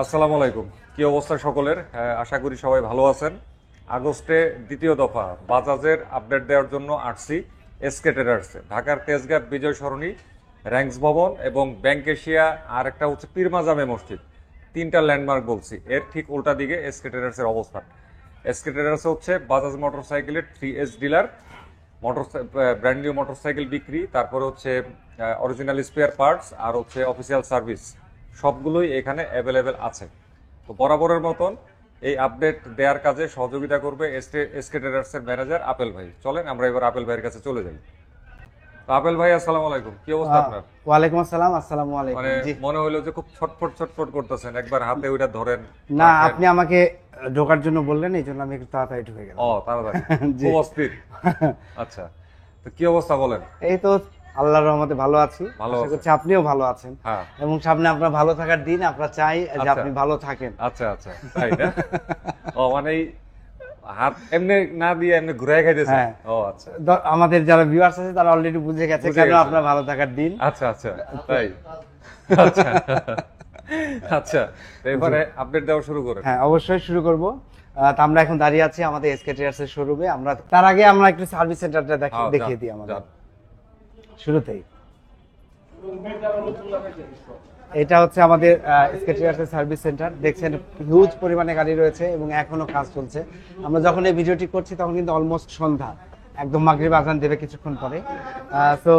আসসালামু আলাইকুম। কি অবস্থা সকলের? আশা করি সবাই ভালো আছেন। আগস্টে দ্বিতীয় দফা বাজাজের আপডেট দেওয়ার জন্য আসছি এসকে ট্রেডার্সে। ঢাকার তেজগাঁও বিজয় সরণি, র্যাঙ্কস ভবন এবং ব্যাংক এশিয়া, আর একটা হচ্ছে পীরমা জামে মসজিদ। তিনটা ল্যান্ডমার্ক বলছি, এর ঠিক উল্টা দিকে এসকে ট্রেডার্সের অবস্থান। এসকে ট্রেডার্স হচ্ছে বাজাজ মোটরসাইকেলের 3S dealer. Motor brand new motorcycle বিক্রি, তারপরে হচ্ছে অরিজিনাল স্পেয়ার পার্টস, আর হচ্ছে অফিসিয়াল সার্ভিস সবগুলোই এখানে অ্যাভেলেবেল আছে। তো বরাবরের মতন এই আপডেট দেওয়ার কাজে সহযোগিতা করবে এসকে ট্রেডার্সের ম্যানেজার আপেল ভাই। চলেন আমরা এবার আপেল ভাইয়ের কাছে চলে যাই। তো আপেল ভাই, আসসালামু আলাইকুম, কি অবস্থা আপনার? ওয়ালাইকুম আসসালাম। আসসালামু আলাইকুম। মানে জি, মনে হলো যে খুব ছটফট ছটফট করতেছেন, একবার হাতে ওইটা ধরেন। না আপনি আমাকে ঢোকার জন্য বললেন, এই জন্য আমি একটু তাড়াতাড়ি ঢুকে গেলাম। ও তাড়াতাড়ি, জি। খুব অস্থির। আচ্ছা, তো কি অবস্থা বলেন? এই তো আল্লাহর রহমতে ভালো আছি। ভালো আশা আছেন? করছি আপনিও ভালো আছেন। হ্যাঁ। এবং সামনে আপনার ভালো থাকার দিন, আমরা চাই যে আচ্ছা। আপনি ভালো থাকেন। আচ্ছা আচ্ছা, তাই না? ও মানে এই হাত এমনি না দিয়ে এমনি ঘুরাই খাইতেছে। হ্যাঁ। ও আচ্ছা আমাদের যারা ভিউয়ার্স আছে তারা অলরেডি বুঝে গেছে বুঝে কেন গেছে। আপনার ভালো থাকার দিন। আচ্ছা আচ্ছা, তাই। আচ্ছা আচ্ছা, তো এবারে আপডেট দেওয়া শুরু করেন। হ্যাঁ, অবশ্যই শুরু করব। তা আমরা এখন দাঁড়িয়ে আছি আমাদের এসকে ট্রেডার্স এর শোরুমে। আমরা তার আগে আমরা একটু সার্ভিস সেন্টারটা হ্যাঁ, দেখিয়ে যান, দিই আমাদের যান। শুরুতেই। এটা হচ্ছে আমাদের এসকে ট্রেডার্স এর সার্ভিস সেন্টার। দেখছেন হিউজ পরিমাণে গাড়ি রয়েছে এবং এখনো কাজ চলছে। আমরা যখন এই ভিডিওটি করছি তখন কিন্তু অলমোস্ট সন্ধ্যা, একদম মাগরিব আজান দেবে কিছুক্ষণ পরে। সো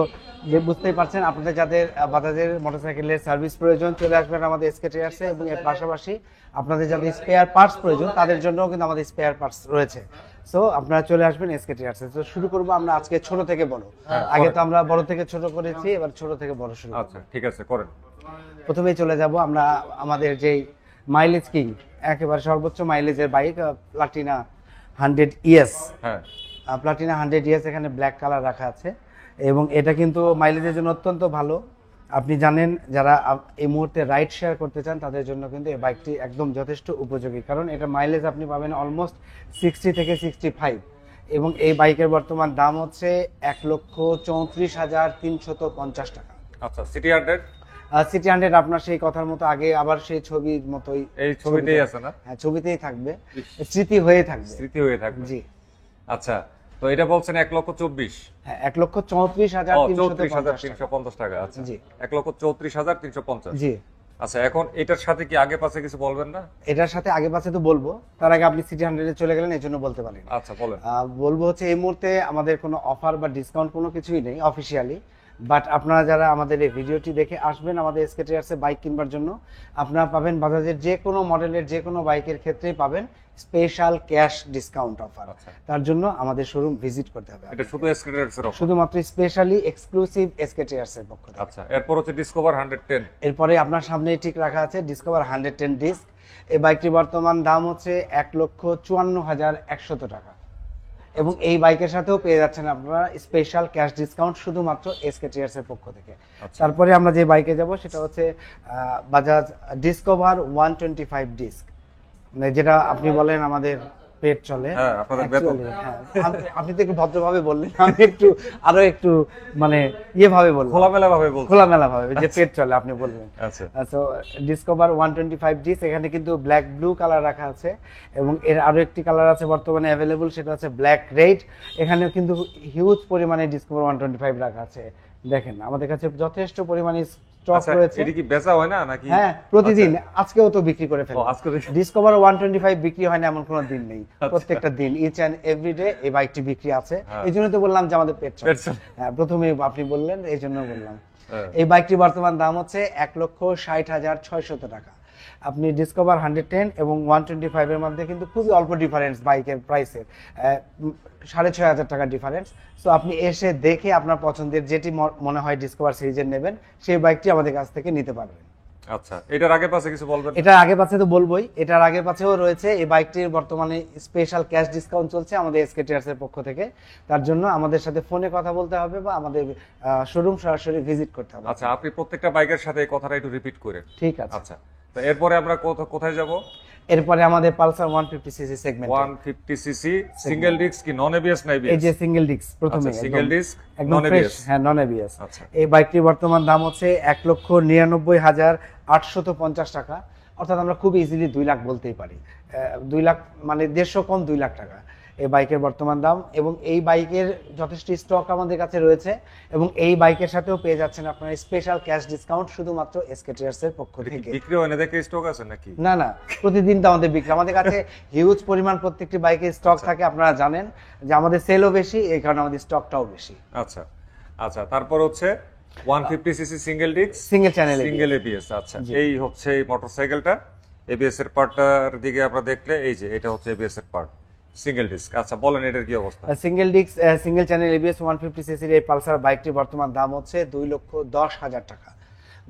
যে বুঝতেই পারছেন, আপনাদের যাদের বাজাজের মোটরসাইকেলের সার্ভিস প্রয়োজন চলে আসবেন আমাদের এসকে ট্রেডার্সে, এবং এর পাশাপাশি আপনাদের যাদের স্পেয়ার পার্টস প্রয়োজন তাদের জন্যও কিন্তু আমাদের স্পেয়ার পার্টস রয়েছে। সো আপনারা চলে আসবেন এসকে ট্রেডার্সে। তো শুরু করবো আমরা আজকে ছোট থেকে বড়। আগে তো আমরা বড় থেকে ছোট করেছি, এবার ছোট থেকে বড় শুরু করব। আচ্ছা ঠিক আছে, করেন। প্রথমেই চলে যাব আমরা আমাদের যেই মাইলেজ কিং, একেবারে সর্বোচ্চ মাইলেজের বাইক প্লাটিনা 100 ES। হ্যাঁ, প্লাটিনা 100 ES এখানে ব্ল্যাক কালার রাখা আছে এবং এটা কিন্তু মাইলেজের জন্য অত্যন্ত ভালো। আপনি জানেন, যারা এই মুহূর্তে রাইড শেয়ার করতে চান তাদের জন্য কিন্তু এই বাইকটি একদম যথেষ্ট উপযোগী, কারণ এটা মাইলেজ আপনি পাবেন অলমোস্ট 60 থেকে 65। এবং এই বাইকের বর্তমান দাম হচ্ছে 1,34,350 টাকা। আচ্ছা, সিটি 100 সিটি 100 আপনার সেই কথার মতো আগে আবার সেই ছবির মতোই, এই ছবিতেই আছে না? হ্যাঁ, ছবিতেই থাকবে, স্মৃতি হয়ে থাকবে। স্মৃতি হয়ে থাকবে। জি, আচ্ছা, তো এটা বলছেন 1,24,000। হ্যাঁ, 1,34,350 1,34,350 টাকা। আচ্ছা, জি। 1,34,350। জি, আচ্ছা, এখন এটার সাথে কি আগে পাশে কিছু বলবেন না? এটার সাথে আগে পাশে তো বলবো, তার আগে আপনি সিটি 100 চলে গেলেন, এই জন্য বলতে পারেন। আচ্ছা বলেন। বলবো হচ্ছে এই মুহূর্তে আমাদের কোনো অফার বা ডিসকাউন্ট কোনো কিছুই নেই অফিসিয়ালি, বাট আপনারা যারা আমাদের এই ভিডিওটি দেখে আসবেন আমাদের এসকে ট্রেডার্সে বাইক কিনবার জন্য, আপনারা পাবেন বাজাজের যে কোনো মডেলের যে কোনো বাইকের ক্ষেত্রেই পাবেন স্পেশাল ক্যাশ ডিসকাউন্ট অফার। আচ্ছা। তার জন্য আমাদের শোরুম ভিজিট করতে হবে, এটা শুধু এসকেলেটরসের অফার? শুধুমাত্র স্পেশালি এক্সক্লুসিভ এসকে ট্রেডার্সের পক্ষ থেকে। আচ্ছা, এরপর হচ্ছে ডিসকভার 110। এরপরে আপনার সামনে ঠিক রাখা আছে ডিসকভার 110 ডিস্ক। এই বাইকটির বর্তমান দাম হচ্ছে 1,54,100 টাকা, এবং এই বাইকের সাথেও পেয়ে যাচ্ছেন আপনারা স্পেশাল ক্যাশ ডিসকাউন্ট শুধুমাত্র এসকে ট্রেডার্স এর পক্ষ থেকে। তারপরে আমরা যে বাইকে যাব সেটা হচ্ছে বাজাজ ডিসকভার 125 ডিস্ক, মানে যেটা আপনি বলেন আমাদের পেট চলে। হ্যাঁ, আপনাদের বেতন। Actually, হ্যাঁ, আপনি তো একটু ভদ্রভাবে বললেন, আমি একটু আরো একটু মানে ভাবে বললাম, খোলামেলা ভাবে বলছেন। খোলামেলা ভাবে যে পেট চলে আপনি বলবেন। আচ্ছা। সো ডিসকভার 125 ডিস্ক, এখানে কিন্তু ব্ল্যাক ব্লু কালার রাখা আছে এবং এর আরো একটি কালার আছে বর্তমানে অ্যাভেলেবল, সেটা হচ্ছে ব্ল্যাক রেড। এখানেও কিন্তু হিউজ পরিমাণে ডিসকভার 125 রাখা আছে। দেখেন আমাদের কাছে যথেষ্ট পরিমাণে স্টক আচ্ছা, রয়েছে। এটা কি বেচা হয় না নাকি? হ্যাঁ, প্রতিদিন, আজকেও তো বিক্রি করে ফেলে। আজকে ডিসকভার 125 বিক্রি হয় না এমন কোনো দিন নেই, প্রত্যেকটা দিন ইচ অ্যান্ড এভরিডে এই বাইকটি বিক্রি আছে। হ্যাঁ। এই জন্য তো বললাম যে আমাদের পেট চলে। পেট চলে। হ্যাঁ, প্রথমে আপনি বললেন, এই জন্য বললাম। হ্যাঁ। এই বাইকটির বর্তমান দাম হচ্ছে 1,60,600 টাকা। আপনি ডিসকভার 110 এবং 125 এর মধ্যে কিন্তু খুবই অল্প ডিফারেন্স বাইকের প্রাইসের, 6,500 টাকা ডিফারেন্স। সো আপনি এসে দেখে আপনার পছন্দের যেটি মনে হয় ডিসকভার সিরিজের নেবেন, সেই বাইকটি আমাদের কাছ থেকে নিতে পারবেন। আচ্ছা, এটার আগে পাশে কিছু বলবেন? এটার আগে পাশে তো বলবোই, এটার আগে পাশেও রয়েছে এই বাইকটির বর্তমানে স্পেশাল ক্যাশ ডিসকাউন্ট চলছে আমাদের এসকে ট্রেডার্স এর পক্ষ থেকে। তার জন্য আমাদের সাথে ফোনে কথা বলতে হবে বা আমাদের শোরুম সরাসরি ভিজিট করতে হবে। আচ্ছা, আপনি প্রত্যেকটা বাইকের সাথে এই কথাটা একটু রিপিট করেন। ঠিক আছে। আচ্ছা, তো এরপরে আমরা কোথায় যাব? এরপরে আমাদের Pulsar 150 CC segment. 150 CC single disc কি নন এবিএস না এই এবিএস? যে সিঙ্গেল ডিস্ক প্রথমে, আচ্ছা, সিঙ্গেল ডিস্ক একদম নন ফ্রেশ, এবিএস। হ্যাঁ, নন এবিএস। আচ্ছা। এই বাইকটির বর্তমান দাম হচ্ছে 1,99,850 টাকা। অর্থাৎ আমরা খুব ইজিলি 2 লাখ বলতেই পারি। 2 লাখ মানে 150 কম 2 লাখ টাকা এই বাইকের বর্তমান দাম, এবং এই বাইকের যথেষ্ট স্টক আমাদের কাছে রয়েছে, এবং এই বাইকের সাথেও পেয়ে যাচ্ছেন আপনারা স্পেশাল ক্যাশ ডিসকাউন্ট শুধুমাত্র এসকে ট্রেডার্স এর পক্ষ থেকে। বিক্রি হয় না দেখে স্টক আছে নাকি? না না, প্রতিদিন তো আমাদের বিক্রি, আমাদের কাছে হিউজ পরিমাণ প্রত্যেকটি বাইকের স্টক থাকে। আপনারা জানেন যে আমাদের সেলও বেশি, এই কারণে আমাদের স্টকটাও বেশি। আচ্ছা আচ্ছা, তারপর হচ্ছে 150 CC single disc single channel single ABS. আচ্ছা, এই হচ্ছে এই মোটরসাইকেলটা, এবিএস এর পার্টটার দিকে আমরা দেখলে এই যে এটা হচ্ছে এবিএস এর পার্ট, সিঙ্গেল ডিস্ক। আচ্ছা বলেন এটার কি অবস্থা? Single disc single channel ABS 150 সিসির এই পালসার বাইকটির বর্তমান দাম হচ্ছে 2,10,000 টাকা।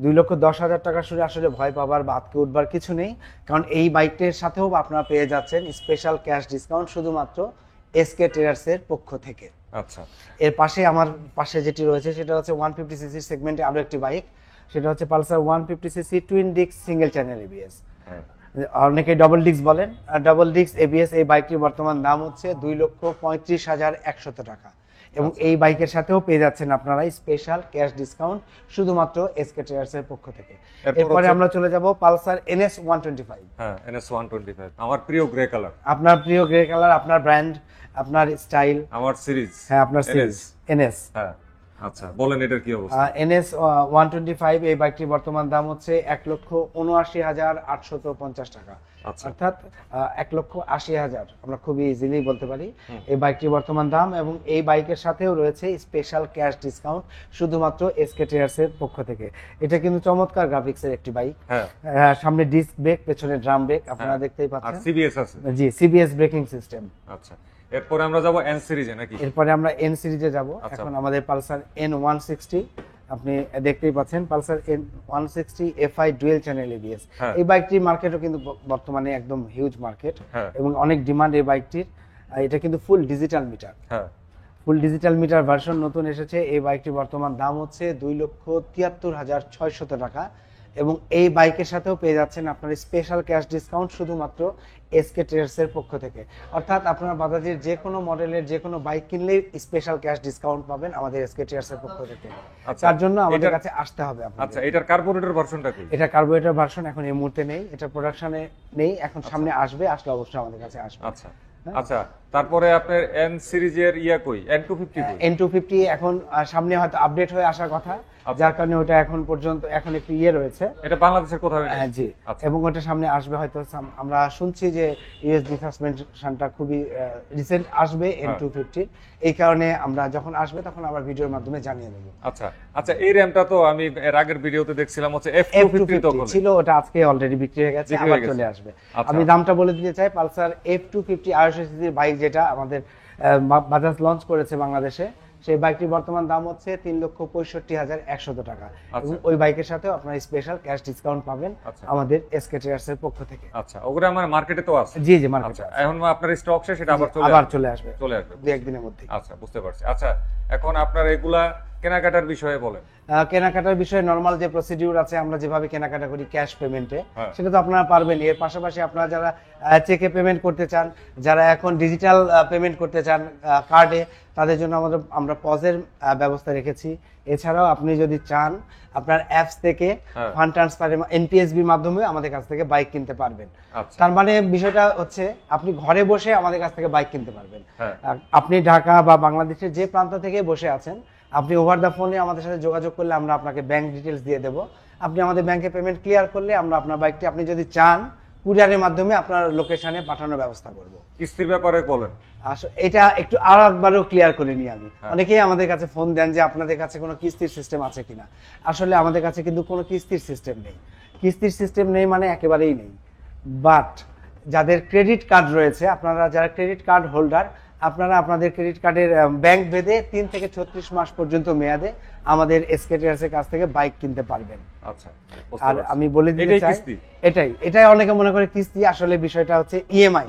2,10,000 টাকা শুনে আসলে ভয় পাবার বা আটকে উঠবার কিছু নেই, কারণ এই বাইকটির সাথেও আপনারা পেয়ে যাচ্ছেন স্পেশাল ক্যাশ ডিসকাউন্ট শুধুমাত্র এসকে ট্রেডার্স এর পক্ষ থেকে। আচ্ছা, এর পাশে আমার পাশে যেটি রয়েছে সেটা হচ্ছে 150 সিসির সেগমেন্টে আরো একটি বাইক, সেটা হচ্ছে Pulsar 150 CC twin disc single channel ABS. অনেকে ডবল ডিস্ক বলেন, ডাবল ডিস্ক এবিএস এই বাইকটির বর্তমান দাম হচ্ছে 2,35,100 টাকা, এবং এই বাইকের সাথেও পেয়ে যাচ্ছেন আপনারা স্পেশাল ক্যাশ ডিসকাউন্ট শুধুমাত্র এসকে ট্রেডার্স এর পক্ষ থেকে। এরপরে আমরা চলে যাব পালসার এনএস 125। হ্যাঁ, এনএস 125 আমার প্রিয় গ্রে কালার। আপনার প্রিয় গ্রে কালার, আপনার ব্র্যান্ড, আপনার স্টাইল, আমার সিরিজ। হ্যাঁ আপনার সিরিজ এনএস। হ্যাঁ আচ্ছা, বলেন এটার কি অবস্থা? এনএস 125 এই বাইকটির বর্তমান দাম হচ্ছে 1,79,850 টাকা, আচ্ছা। অর্থাৎ 1,80,000 আমরা খুবই ইজিলি বলতে পারি এই বাইকটির বর্তমান দাম, এবং এই বাইকের সাথেও রয়েছে স্পেশাল ক্যাশ ডিসকাউন্ট শুধুমাত্র এসকে ট্রেডার্স এর পক্ষ থেকে। এটা কিন্তু চমৎকার গ্রাফিক্সের একটি বাইক, সামনে ডিস্ক ব্রেক, পেছনে ড্রাম ব্রেক আপনারা দেখতেই আর পাচ্ছেন, সিবিএস আছে। জি সিবিএস ব্রেকিং সিস্টেম। আচ্ছা, এরপরে আমরা যাব এন সিরিজে নাকি? এরপরে আমরা এন সিরিজে যাব। আচ্ছা। এখন আমাদের পালসার N160 আপনি দেখতেই পাচ্ছেন, Pulsar N160 FI dual channel ABS. এই বাইকটির মার্কেটও কিন্তু বর্তমানে একদম হিউজ মার্কেট, এবং অনেক ডিমান্ড এই বাইকটির। এটা কিন্তু full digital meter, full digital meter version নতুন এসেছে। এই বাইকটির বর্তমান দাম হচ্ছে 2,73,600 টাকা, এবং এই বাইকের সাথেও পেয়ে যাচ্ছেন আপনার স্পেশাল ক্যাশ ডিসকাউন্ট শুধুমাত্র এসকে ট্রেডার্স এর পক্ষ থেকে। অর্থাৎ আপনার বাজাজের যে কোনো মডেলের যে কোনো বাইক কিনলেই স্পেশাল ক্যাশ ডিসকাউন্ট পাবেন আমাদের এসকে ট্রেডার্স এর পক্ষ থেকে। তার জন্য আমাদের কাছে আসতে হবে আপনাদের। আচ্ছা, এটার কার্বোরেটর ভার্সনটা কি? এটা কার্বোরেটর ভার্সন এখন এই মুহূর্তে নেই, এটা প্রোডাকশনে নেই, এখন সামনে আসবে, আসলে অবশ্যই আমাদের কাছে আসবে। আচ্ছা আচ্ছা, তারপরে আপনার এন সিরিজের কই N250 কই? N250 এখন সামনে হয়তো আপডেট হয়ে আসার কথা, যার কারণে ওটা এখন পর্যন্ত এখন একটু রয়েছে। এটা বাংলাদেশের কোথাও নেই? জি, এবং ওটা সামনে আসবে হয়তো। আমরা শুনছি যে ইউএসডি সাসপেনশনটা খুবই রিসেন্ট আসবে N250, এই কারণে আমরা যখন আসবে তখন আবার ভিডিওর মাধ্যমে জানিয়ে দেব। আচ্ছা আচ্ছা, এই র্যামটা তো আমি এর আগের ভিডিওতে দেখছিলাম হচ্ছে F250 তো ছিল, ওটা আজকে অলরেডি বিক্রি হয়ে গেছে, আবার চলে আসবে। আমি দামটা বলে দিতে চাই, পালসার F250 250 সিসির বাইক যেটা আমাদের বাজাজ লঞ্চ করেছে বাংলাদেশে, সেই বাইকটির বর্তমান দাম হচ্ছে 3,65,100 টাকা, এবং ওই বাইকের সাথে আপনারা স্পেশাল ক্যাশ ডিসকাউন্ট পাবেন আমাদের এসকে ট্রেডার্স এর পক্ষ থেকে। আচ্ছা, ওগুলো আমার মার্কেটে তো আছে। জি জি, মার্কেটে আছে। এখন আপনার স্টক শেষ, এটা আবার চলে আসবে দু একদিনের মধ্যে। আচ্ছা, বুঝতে পারছি। আচ্ছা, এখন আপনার এগুলা কেনাকাটার বিষয়ে বলেন। কেনাকাটার বিষয়ে নরমাল যে প্রসিডিউর আছে, আমরা যেভাবে কেনাকাটা করি ক্যাশ পেমেন্টে, সেটা তো আপনারা পারবেন। এর পাশাপাশি আপনারা যারা চেকে পেমেন্ট করতে চান, যারা এখন ডিজিটাল পেমেন্ট করতে চান কার্ডে, তাদের জন্য আমরা পজের ব্যবস্থা রেখেছি। এছাড়াও আপনি যদি চান আপনার অ্যাপস থেকে ফান্ড ট্রান্সফার এনপিএসবির মাধ্যমে আমাদের কাছ থেকে বাইক কিনতে পারবেন। তার মানে বিষয়টা হচ্ছে আপনি ঘরে বসে আমাদের কাছ থেকে বাইক কিনতে পারবেন। আপনি ঢাকা বা বাংলাদেশের যে প্রান্ত থেকে বসে আছেন, আপনি ওভার দ্য ফোনে আমাদের সাথে যোগাযোগ করলে আমরা আপনাকে ব্যাংক ডিটেলস দিয়ে দেব। আপনি আমাদের ব্যাংকে পেমেন্ট ক্লিয়ার করলে আমরা আপনার বাইকটি, আপনি যদি চান, কুরিয়ারের মাধ্যমে আপনার লোকেশনে পাঠানোর ব্যবস্থা করব। কিস্তির ব্যাপারে বলেন। আসলে এটা একটু আর একবারও ক্লিয়ার করে নিই আমি। অনেকেই আমাদের কাছে ফোন দেন যে আপনাদের কাছে কোনো কিস্তির সিস্টেম আছে কিনা। আসলে আমাদের কাছে কিন্তু কোনো কিস্তির সিস্টেম নেই। কিস্তির সিস্টেম নেই মানে একেবারেই নেই। বাট যাদের ক্রেডিট কার্ড রয়েছে, আপনারা যারা ক্রেডিট কার্ড হোল্ডার, আপনারা আপনাদের ক্রেডিট কার্ডের ব্যাংক ভেদে 3 থেকে 36 মাস পর্যন্ত মেয়াদে আমাদের এসকে ট্রেডার্স এর কাছ থেকে বাইক কিনতে পারবেন। আচ্ছা, আর আমি বলে দিতে চাই, এটাই অনেকে মনে করে কিস্তি, আসলে বিষয়টা হচ্ছে ইএমআই।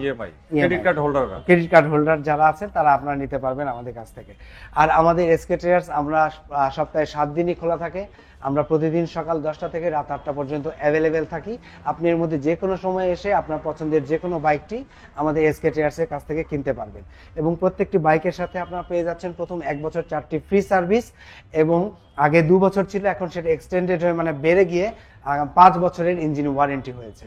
ক্রেডিট কার্ড হোল্ডার যারা আছেন তারা আপনারা নিতে পারবেন আমাদের কাছ থেকে। আর আমাদের এসকে ট্রেডার্স আমরা সপ্তাহে 7 দিনই খোলা থাকে। আমরা প্রতিদিন সকাল 10টা থেকে রাত 8টা পর্যন্ত অ্যাভেলেবেল থাকি। আপনি এর মধ্যে যে কোনো সময় এসে আপনার পছন্দের যে কোনো বাইকটি আমাদের এসকে ট্রেডার্স এর কাছ থেকে কিনতে পারবেন, এবং প্রত্যেকটি বাইকের সাথে আপনারা পেয়ে যাচ্ছেন প্রথম 1 বছর 4টি ফ্রি সার্ভিস, এবং আগে 2 বছর ছিল, এখন সেটা এক্সটেন্ডেড হয়ে মানে বেড়ে গিয়ে 5 বছরের ইঞ্জিন ওয়ারেন্টি হয়েছে।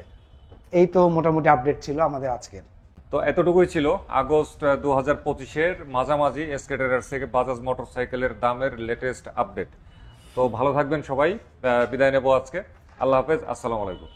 এই তো মোটামুটি আপডেট ছিল আমাদের আজকের। তো এতটুকুই ছিল আগস্ট 2025-এর মাঝামাঝি এসকে ট্রেডার্স থেকে বাজাজ মোটরসাইকেলের দামের লেটেস্ট আপডেট। তো ভালো থাকবেন সবাই, বিদায় নেবো আজকে। আল্লাহ হাফেজ, আসসালামু আলাইকুম।